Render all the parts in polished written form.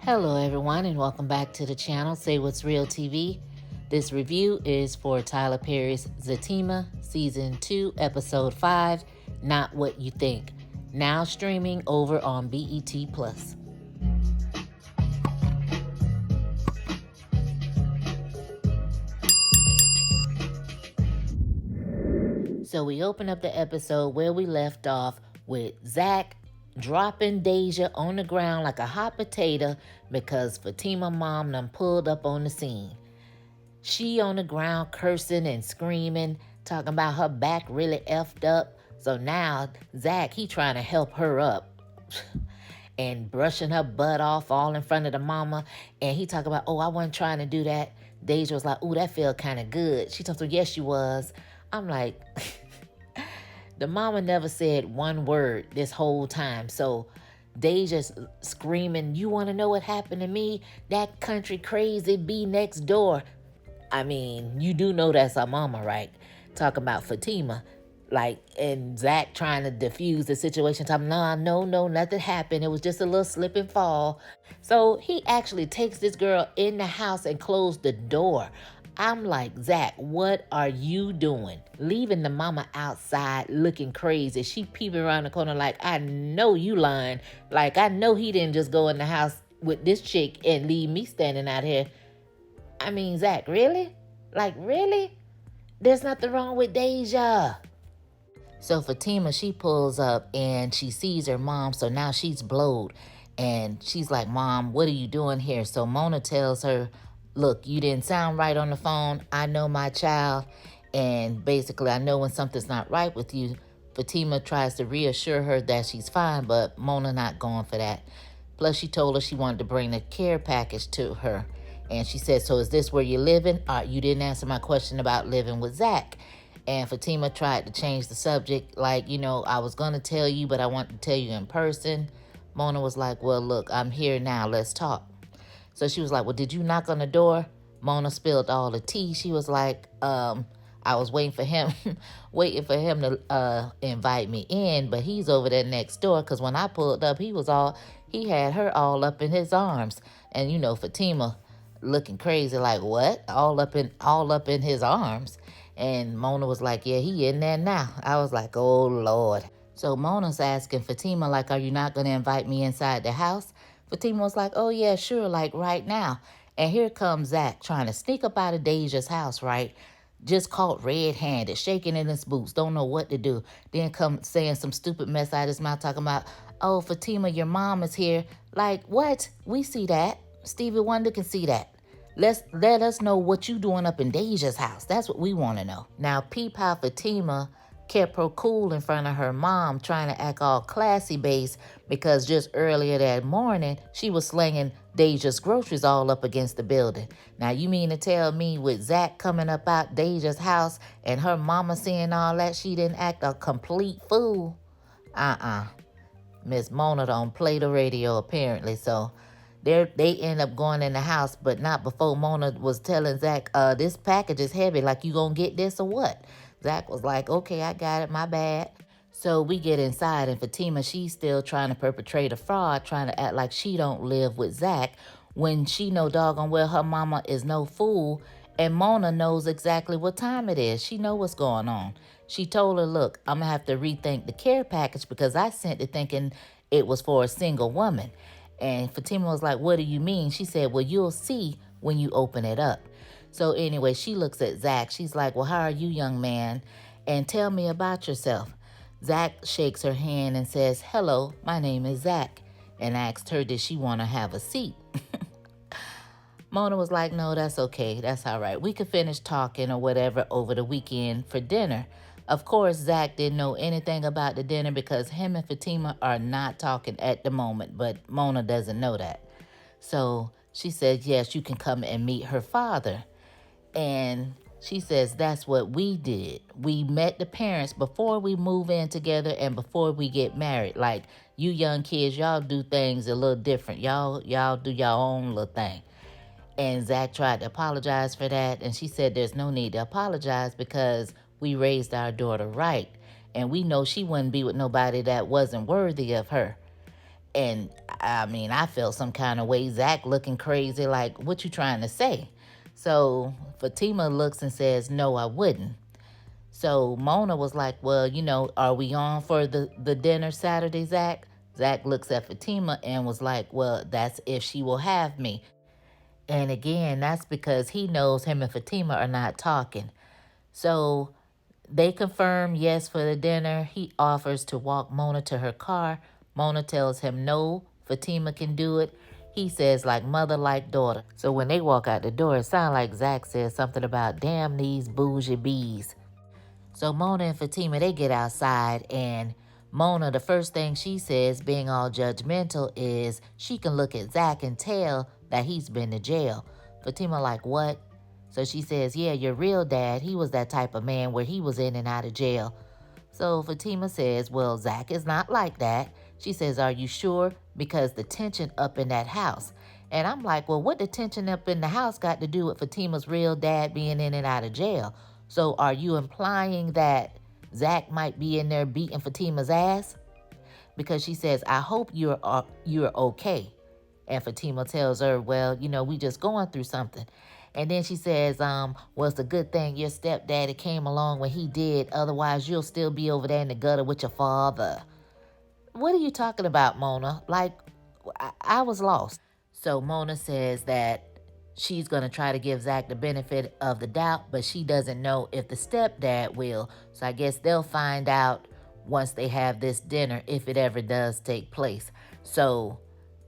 Hello everyone and welcome back to the channel Say What's Real TV. This review is for Tyler Perry's Zatima Season 2 Episode 5, Not What You Think, now streaming over on BET+. So we open up the episode where we left off with Zach dropping Deja on the ground like a hot potato because Fatima mom done pulled up on the scene. She on the ground cursing and screaming, talking about her back really effed up. So now Zach, he trying to help her up and brushing her butt off all in front of the mama. And he talking about, oh, I wasn't trying to do that. Deja was like, oh, that felt kind of good. She told him, yes, she was. I'm like, the mama never said one word this whole time. So Deja's screaming, you want to know what happened to me? That country crazy bee next door. I mean, you do know that's our mama, right? Talking about Fatima. Like, and Zach trying to diffuse the situation. Talking, no, nothing happened. It was just a little slip and fall. So he actually takes this girl in the house and closed the door. I'm like, Zach, what are you doing? Leaving the mama outside looking crazy. She peeping around the corner like, I know you lying. Like, I know he didn't just go in the house with this chick and leave me standing out here. I mean, Zach, really? Like, really? There's nothing wrong with Deja. So Fatima, she pulls up and she sees her mom. So now she's blowed. And she's like, Mom, what are you doing here? So Mona tells her, look, you didn't sound right on the phone. I know my child. And basically, I know when something's not right with you. Fatima tries to reassure her that she's fine, but Mona not going for that. Plus, she told her she wanted to bring the care package to her. And she said, so is this where you're living? You didn't answer my question about living with Zach. And Fatima tried to change the subject. Like, you know, I was going to tell you, but I want to tell you in person. Mona was like, well, look, I'm here now. Let's talk. So she was like, well, did you knock on the door? Mona spilled all the tea. She was like, I was waiting for him to invite me in, but he's over there next door. Because when I pulled up, he had her all up in his arms. And, you know, Fatima looking crazy like, what? All up in his arms. And Mona was like, yeah, he in there now. I was like, oh, Lord. So Mona's asking Fatima, like, are you not going to invite me inside the house? Fatima was like, oh, yeah, sure, like right now. And here comes Zach trying to sneak up out of Deja's house, right? Just caught red-handed, shaking in his boots, don't know what to do. Then come saying some stupid mess out of his mouth, talking about, oh, Fatima, your mom is here. Like, what? We see that. Stevie Wonder can see that. Let us know what you doing up in Deja's house. That's what we want to know. Now, peep how Fatima kept her cool in front of her mom, trying to act all classy-based because just earlier that morning, she was slinging Deja's groceries all up against the building. Now, you mean to tell me with Zach coming up out Deja's house and her mama seeing all that, she didn't act a complete fool? Miss Mona don't play the radio, apparently, so they end up going in the house, but not before Mona was telling Zach, this package is heavy, like you gonna get this or what? Zach was like, okay, I got it, my bad. So we get inside, and Fatima, she's still trying to perpetrate a fraud, trying to act like she don't live with Zach, when she know doggone well her mama is no fool, and Mona knows exactly what time it is. She know what's going on. She told her, look, I'm gonna have to rethink the care package because I sent it thinking it was for a single woman. And Fatima was like, what do you mean? She said, well, you'll see when you open it up. So anyway, she looks at Zach. She's like, well, how are you, young man? And tell me about yourself. Zach shakes her hand and says, hello, my name is Zach. And asked her, did she want to have a seat? Mona was like, no, that's okay. That's all right. We could finish talking or whatever over the weekend for dinner. Of course, Zach didn't know anything about the dinner because him and Fatima are not talking at the moment, but Mona doesn't know that. So she said, yes, you can come and meet her father. And she says, that's what we did. We met the parents before we move in together and before we get married. Like, you young kids, y'all do things a little different. Y'all do your own little thing. And Zach tried to apologize for that. And she said there's no need to apologize because we raised our daughter right. And we know she wouldn't be with nobody that wasn't worthy of her. And I mean, I felt some kind of way. Zach looking crazy, like, what you trying to say? So Fatima looks and says, no, I wouldn't. So Mona was like, well, are we on for the dinner Saturday, Zach? Zach looks at Fatima and was like, well, that's if she will have me. And again, that's because he knows him and Fatima are not talking. So they confirm yes for the dinner. He offers to walk Mona to her car. Mona tells him no, Fatima can do it. He says like mother, like daughter. So when they walk out the door, it sounds like Zach says something about damn these bougie bees. So Mona and Fatima, they get outside, and Mona, the first thing she says, being all judgmental, is she can look at Zach and tell that he's been to jail. Fatima like, what? So she says, yeah, your real dad, he was that type of man where he was in and out of jail. So Fatima says, well, Zach is not like that. She says, are you sure? Because the tension up in that house. And I'm like, well, what the tension up in the house got to do with Fatima's real dad being in and out of jail? So are you implying that Zach might be in there beating Fatima's ass? Because she says, I hope you're okay. And Fatima tells her, well, we just going through something. And then she says, well, it's a good thing your stepdaddy came along when he did. Otherwise, you'll still be over there in the gutter with your father. What are you talking about, Mona? Like, I was lost. So Mona says that she's going to try to give Zach the benefit of the doubt, but she doesn't know if the stepdad will. So I guess they'll find out once they have this dinner, if it ever does take place. So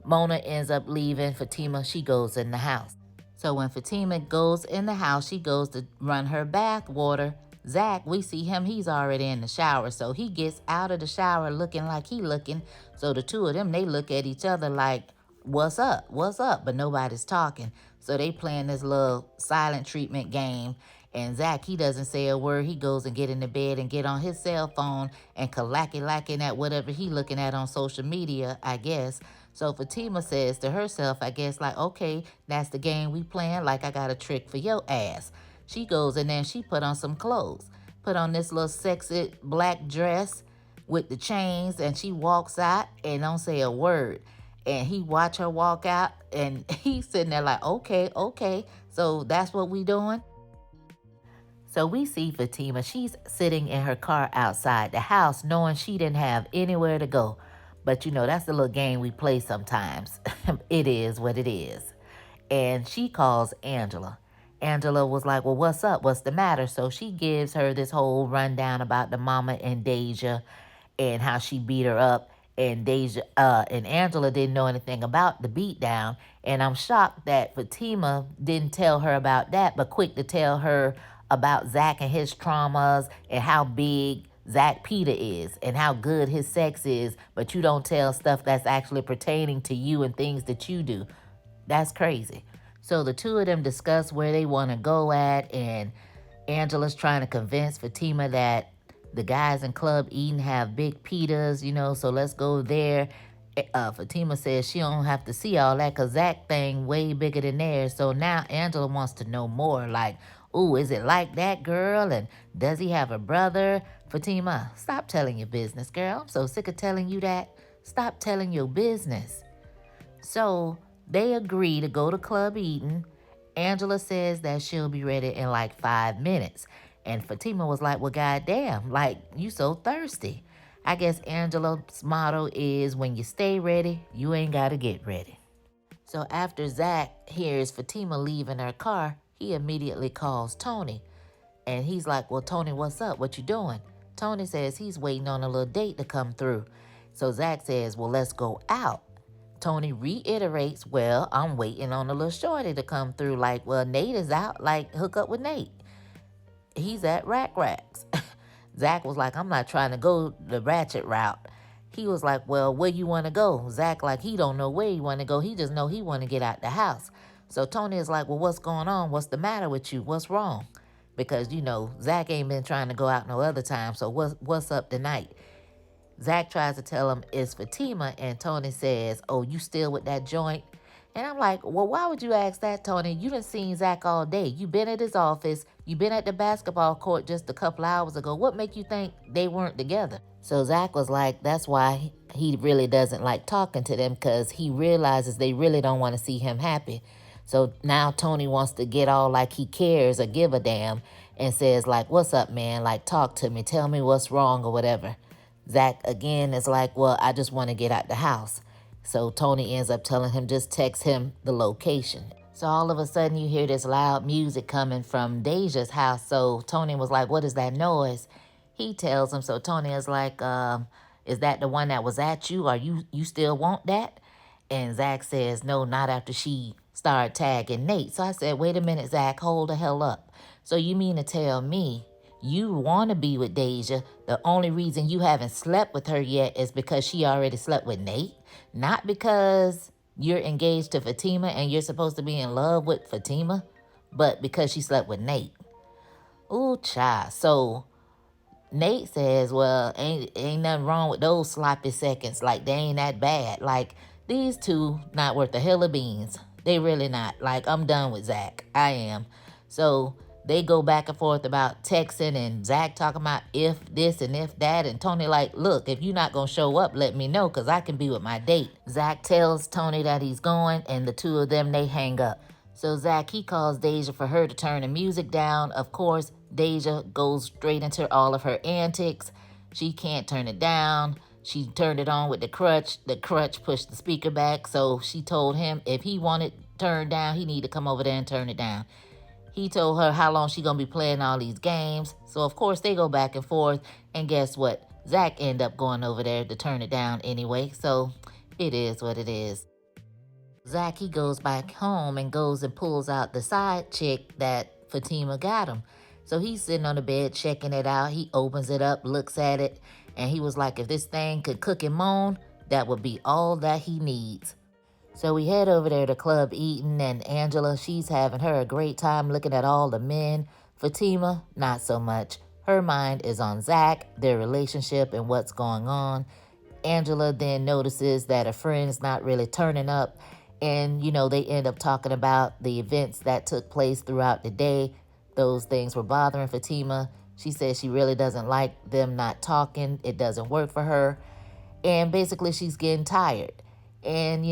Mona ends up leaving. Fatima, she goes in the house. So when Fatima goes in the house, she goes to run her bath water. Zach, we see him, he's already in the shower. So he gets out of the shower looking like he looking. So the two of them, they look at each other like, what's up? What's up? But nobody's talking. So they playing this little silent treatment game. And Zach, he doesn't say a word. He goes and get in the bed and get on his cell phone and lacking at whatever he looking at on social media, I guess. So Fatima says to herself, I guess, like, okay, that's the game we playing. Like, I got a trick for your ass. She goes in there and she put on some clothes. Put on this little sexy black dress with the chains, and she walks out and don't say a word. And he watch her walk out, and he's sitting there like, okay. So that's what we doing? So we see Fatima, she's sitting in her car outside the house knowing she didn't have anywhere to go. But that's the little game we play sometimes. It is what it is. And she calls Angela. Angela was like, well, what's up? What's the matter? So she gives her this whole rundown about the mama and Deja and how she beat her up. And Deja and Angela didn't know anything about the beatdown. And I'm shocked that Fatima didn't tell her about that, but quick to tell her about Zach and his traumas and how big Zach Peter is and how good his sex is, but you don't tell stuff that's actually pertaining to you and things that you do. That's crazy. So the two of them discuss where they want to go at, and Angela's trying to convince Fatima that the guys in Club Eden have big pitas, so let's go there. Fatima says she don't have to see all that because Zach thing way bigger than theirs. So now Angela wants to know more, like, ooh, is it like that, girl? And does he have a brother? Fatima, stop telling your business, girl. I'm so sick of telling you that. Stop telling your business. So they agree to go to Club Eden. Angela says that she'll be ready in like 5 minutes. And Fatima was like, well, goddamn, like, you so thirsty. I guess Angela's motto is, when you stay ready, you ain't got to get ready. So after Zach hears Fatima leaving her car, he immediately calls Tony. And he's like, well, Tony, what's up? What you doing? Tony says he's waiting on a little date to come through. So Zach says, well, let's go out. Tony reiterates, well, I'm waiting on a little shorty to come through. Like, well, Nate is out. Like, hook up with Nate. He's at Racks. Zach was like, I'm not trying to go the ratchet route. He was like, well, where you want to go? Zach, like, he don't know where he want to go. He just know he want to get out the house. So Tony is like, well, what's going on? What's the matter with you? What's wrong? Because, Zach ain't been trying to go out no other time. So what's up tonight? Zach tries to tell him it's Fatima, and Tony says, oh, you still with that joint? And I'm like, well, why would you ask that, Tony? You done seen Zach all day. You been at his office. You been at the basketball court just a couple hours ago. What make you think they weren't together? So Zach was like, that's why he really doesn't like talking to them, because he realizes they really don't want to see him happy. So now Tony wants to get all like he cares or give a damn and says like, what's up, man? Like, talk to me. Tell me what's wrong or whatever. Zach again is like, well, I just want to get out the house. So Tony ends up telling him just text him the location. So all of a sudden you hear this loud music coming from Deja's house. So Tony was like, what is that noise? He tells him. So Tony is like, is that the one that was at you? Or you still want that? And Zach says, no, not after she started tagging Nate. So I said, wait a minute, Zach, hold the hell up. So you mean to tell me you want to be with Deja? The only reason you haven't slept with her yet is because she already slept with Nate? Not because you're engaged to Fatima and you're supposed to be in love with Fatima, but because she slept with Nate. Ooh, child. So Nate says, well, ain't nothing wrong with those sloppy seconds. Like, they ain't that bad. Like, these two not worth a hill of beans. They really not. Like, I'm done with Zach. I am. So they go back and forth about texting, and Zach talking about if this and if that. And Tony like, look, if you're not going to show up, let me know, because I can be with my date. Zach tells Tony that he's going, and the two of them, they hang up. So Zach, he calls Deja for her to turn the music down. Of course, Deja goes straight into all of her antics. She can't turn it down. She turned it on with the crutch. The crutch pushed the speaker back. So she told him if he wanted turned down, he needed to come over there and turn it down. He told her how long she gonna be playing all these games. So of course they go back and forth. And guess what? Zach ended up going over there to turn it down anyway. So it is what it is. Zach, he goes back home and goes and pulls out the side chick that Fatima got him. So he's sitting on the bed checking it out. He opens it up, looks at it, and he was like, if this thing could cook and moan, that would be all that he needs. So we head over there to Club Eaton, and Angela, she's having her a great time looking at all the men. Fatima, not so much. Her mind is on Zach, their relationship, and what's going on. Angela then notices that a friend's not really turning up. And, they end up talking about the events that took place throughout the day. Those things were bothering Fatima. She says she really doesn't like them not talking. It doesn't work for her. And basically she's getting tired. And,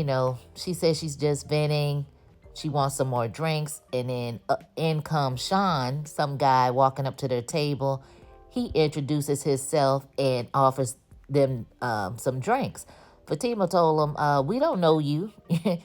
she says she's just venting. She wants some more drinks. And then in comes Sean, some guy walking up to their table. He introduces himself and offers them some drinks. Fatima told him, we don't know you.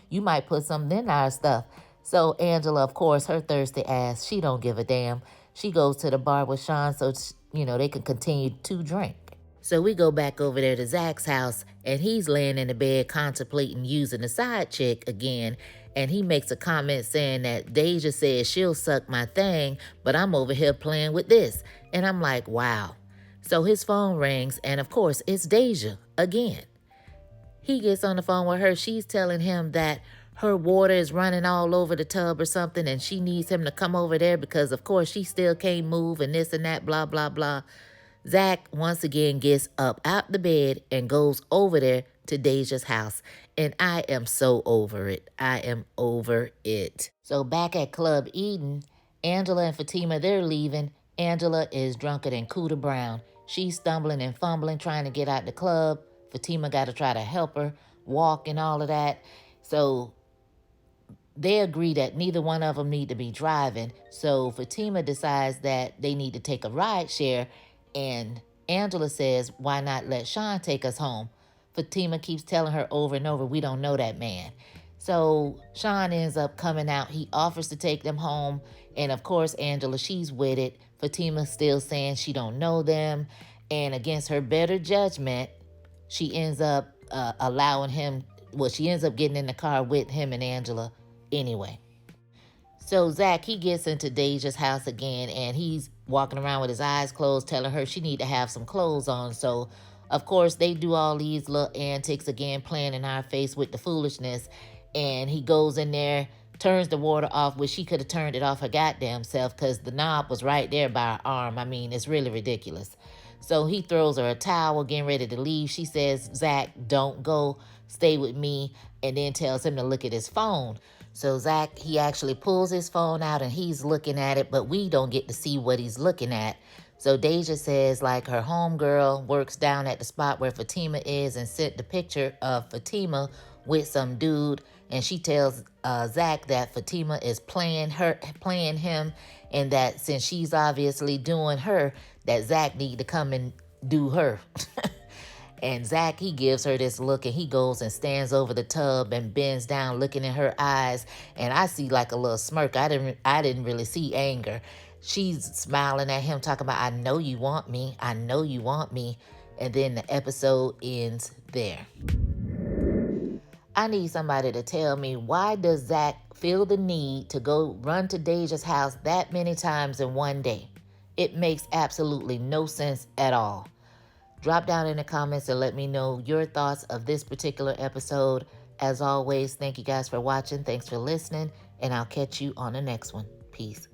You might put something in our stuff. So Angela, of course, her thirsty ass, she don't give a damn. She goes to the bar with Sean so, they can continue to drink. So we go back over there to Zach's house, and he's laying in the bed contemplating using the side chick again. And he makes a comment saying that Deja says she'll suck my thing, but I'm over here playing with this. And I'm like, wow. So his phone rings, and of course, it's Deja again. He gets on the phone with her. She's telling him that her water is running all over the tub or something, and she needs him to come over there because, of course, she still can't move and this and that, blah, blah, blah. Zach once again gets up out the bed and goes over there to Deja's house. And I am so over it. I am over it. So back at Club Eden, Angela and Fatima, they're leaving. Angela is drunker than Cooter Brown. She's stumbling and fumbling trying to get out the club. Fatima got to try to help her walk and all of that. So they agree that neither one of them need to be driving. So Fatima decides that they need to take a ride share. And Angela says, why not let Sean take us home? Fatima keeps telling her over and over, we don't know that man. So Sean ends up coming out. He offers to take them home. And of course, Angela, she's with it. Fatima's still saying she don't know them. And against her better judgment, she ends up she ends up getting in the car with him and Angela anyway. So Zach, he gets into Deja's house again, and he's walking around with his eyes closed, telling her she need to have some clothes on. So, of course, they do all these little antics again, playing in our face with the foolishness. And he goes in there, turns the water off, which she could have turned it off her goddamn self because the knob was right there by her arm. I mean, it's really ridiculous. So he throws her a towel, getting ready to leave. She says, Zach, don't go, stay with me, and then tells him to look at his phone. So Zach, he actually pulls his phone out and he's looking at it, but we don't get to see what he's looking at. So Deja says like her homegirl works down at the spot where Fatima is and sent the picture of Fatima with some dude, and she tells Zach that Fatima is playing him, and that since she's obviously doing her, that Zach need to come and do her. And Zach, he gives her this look and he goes and stands over the tub and bends down looking in her eyes. And I see like a little smirk. I didn't really see anger. She's smiling at him, talking about, I know you want me. I know you want me. And then the episode ends there. I need somebody to tell me, why does Zach feel the need to go run to Deja's house that many times in one day? It makes absolutely no sense at all. Drop down in the comments and let me know your thoughts of this particular episode. As always, thank you guys for watching. Thanks for listening, and I'll catch you on the next one. Peace.